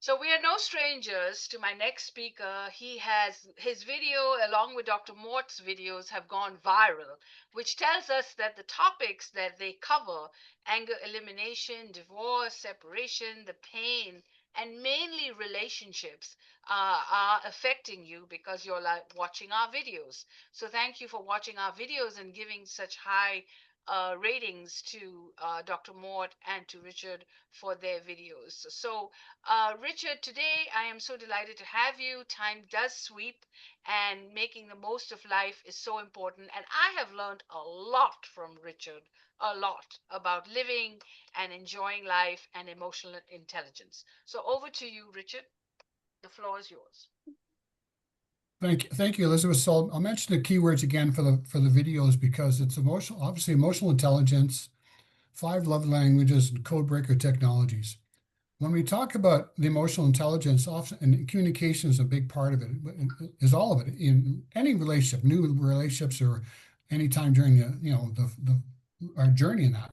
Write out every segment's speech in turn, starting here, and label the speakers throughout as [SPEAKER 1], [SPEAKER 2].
[SPEAKER 1] So we are no strangers to my next speaker. He has his video, along with Dr. Mort's videos, have gone viral, which tells us that the topics that they cover, anger elimination, divorce, separation, the pain, and mainly relationships, are affecting you because you're like watching our videos. So thank you for watching our videos and giving such high ratings to Dr. Mort and to Richard for their videos. So Richard, today I am so delighted to have you. Time does sweep, and making the most of life is so important. And I have learned a lot from Richard, a lot about living and enjoying life and emotional intelligence. So over to you, Richard. The floor is yours.
[SPEAKER 2] Thank you, Elizabeth. So I'll mention the keywords again for the videos because it's emotional, obviously emotional intelligence, five love languages, and code breaker technologies. When we talk about the emotional intelligence, often and communication is a big part of it, is all of it in any relationship, new relationships, or any time during the our journey in that.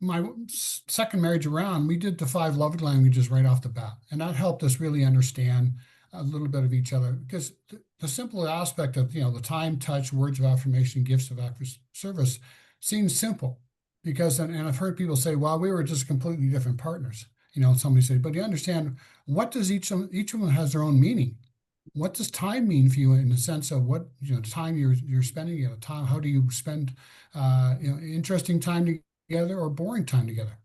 [SPEAKER 2] My second marriage around, we did the five love languages right off the bat, and that helped us really understand a little bit of each other because the simple aspect of the time, touch, words of affirmation, gifts of service seems simple because and I've heard people say, well, we were just completely different partners. Somebody said, but you understand what does each of them has their own meaning. What does time mean for you in the sense of what time you're spending at a time? How do you spend interesting time together or boring time together?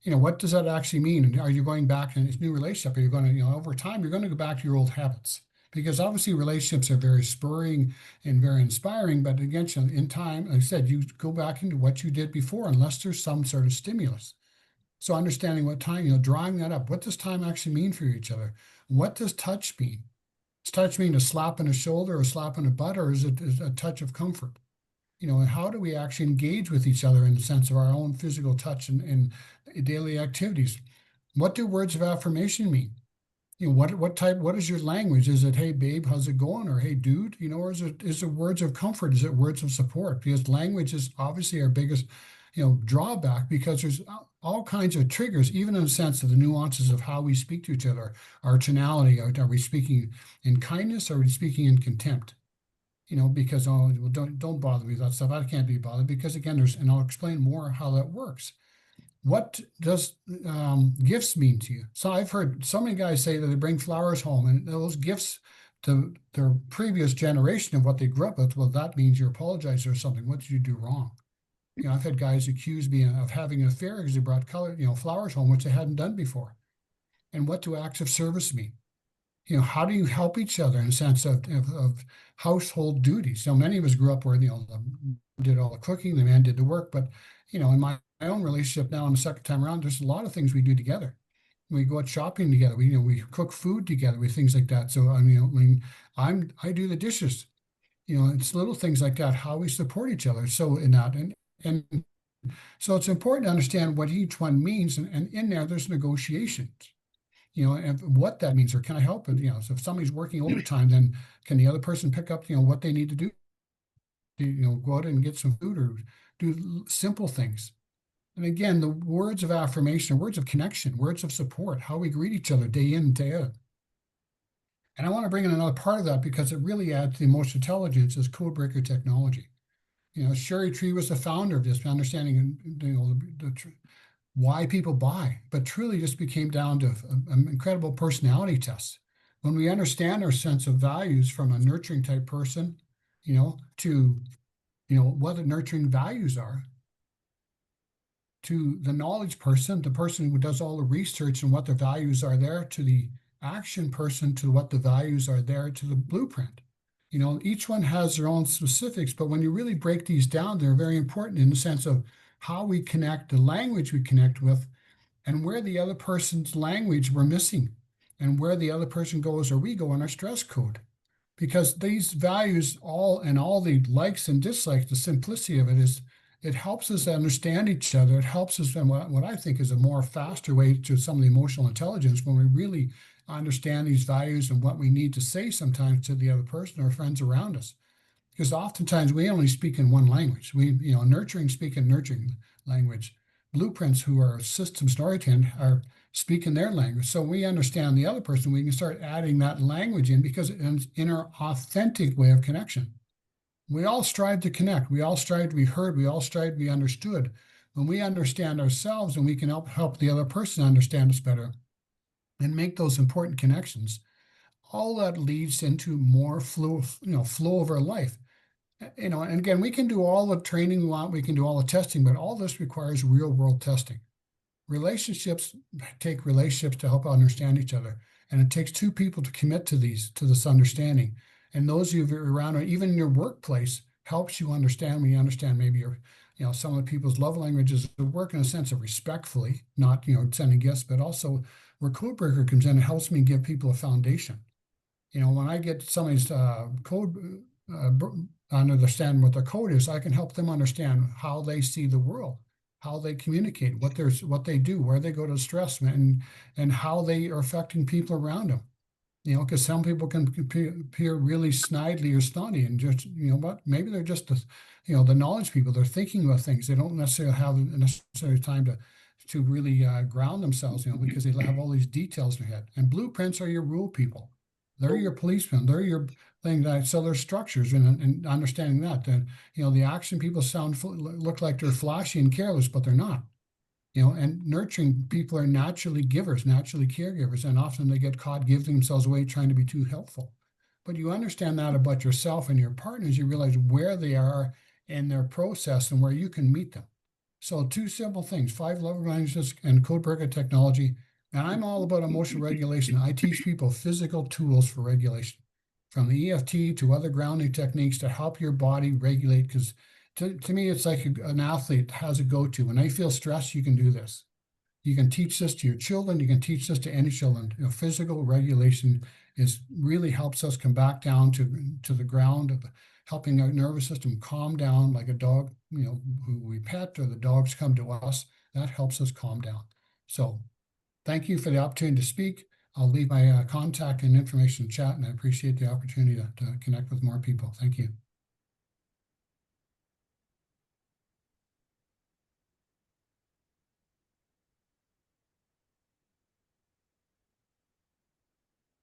[SPEAKER 2] What does that actually mean? And are you going back in this new relationship? Are you going to, over time, you're going to go back to your old habits? Because obviously relationships are very spurring and very inspiring, but again, in time, like I said, you go back into what you did before unless there's some sort of stimulus. So understanding what time, drawing that up. What does time actually mean for each other? What does touch mean? Does touch mean a slap on the shoulder or a slap on the butt, or is it a touch of comfort? And how do we actually engage with each other in the sense of our own physical touch and daily activities? What do words of affirmation mean? What is your language? Is it, hey babe, how's it going? Or hey dude, or is it words of comfort? Is it words of support? Because language is obviously our biggest, drawback because there's all kinds of triggers, even in the sense of the nuances of how we speak to each other, our tonality. Are we speaking in kindness or are we speaking in contempt? Because well, don't bother me with that stuff. I can't be bothered because again, and I'll explain more how that works. What does gifts mean to you? So I've heard so many guys say that they bring flowers home, and those gifts to their previous generation of what they grew up with. Well, that means you apologize or something. What did you do wrong? I've had guys accuse me of having an affair because they brought flowers home, which they hadn't done before. And what do acts of service mean? How do you help each other in a sense of household duties? So many of us grew up where, the did all the cooking, the man did the work. But, in my own relationship now, in the second time around, there's a lot of things we do together. We go out shopping together. We cook food together with things like that. So, I do the dishes. It's little things like that, how we support each other. So in that, and so it's important to understand what each one means. And in there, there's negotiations and what that means, or can I help it? So if somebody's working overtime, then can the other person pick up, what they need to do? Go out and get some food or do simple things. And again, the words of affirmation, words of connection, words of support, how we greet each other day in, day out. And I want to bring in another part of that because it really adds to the emotional intelligence is code breaker technology. Sherry Tree was the founder of this, understanding, why people buy, but truly just became down to an incredible personality test. When we understand our sense of values from a nurturing type person, to what the nurturing values are, to the knowledge person, the person who does all the research and what the values are there, to the action person, to what the values are there, to the blueprint. Each one has their own specifics, but when you really break these down, they're very important in the sense of how we connect, the language we connect with, and where the other person's language we're missing, and where the other person goes or we go in our stress code. Because these values, all the likes and dislikes, the simplicity of it is it helps us understand each other. It helps us, and what I think is a more faster way to some of the emotional intelligence when we really understand these values and what we need to say sometimes to the other person or friends around us. Because oftentimes we only speak in one language. Nurturing speak in nurturing language. Blueprints, who are systems oriented, are speak in their language. So we understand the other person. We can start adding that language in because it's in our authentic way of connection. We all strive to connect. We all strive to be heard. We all strive to be understood. When we understand ourselves and we can help the other person understand us better and make those important connections, all that leads into more flow of our life. And again, we can do all the training we want, we can do all the testing, but all this requires real world testing. Relationships take relationships to help understand each other, and it takes two people to commit to this understanding. And those of you around, or even in your workplace, helps you understand when you understand maybe some of the people's love languages work in a sense of respectfully, not sending gifts, but also where Codebreaker comes in, it helps me give people a foundation. When I get somebody's code, understand what their code is, I can help them understand how they see the world, how they communicate, what they do, where they go to stress, and how they are affecting people around them. Because some people can appear really snidely or snotty, and just what, maybe they're just the knowledge people. They're thinking about things. They don't necessarily have the necessary time to really ground themselves, because they have all these details in their head. And blueprints are your rule people. They're your policemen. They're your thing. So there's structures, and understanding that. Then the action people look like they're flashy and careless, but they're not. And nurturing people are naturally givers, naturally caregivers, and often they get caught giving themselves away trying to be too helpful. But you understand that about yourself and your partners, you realize where they are in their process and where you can meet them. So two simple things: 5 love languages and Codebreaker technology. And I'm all about emotional regulation. I teach people physical tools for regulation, from the EFT to other grounding techniques to help your body regulate. Because to me, it's like an athlete has a go-to. When they feel stressed, you can do this. You can teach this to your children. You can teach this to any children. Physical regulation really helps us come back down to the ground of helping our nervous system calm down, like a dog, who we pet, or the dogs come to us. That helps us calm down. So thank you for the opportunity to speak. I'll leave my contact and information in chat, and I appreciate the opportunity to connect with more people. Thank you.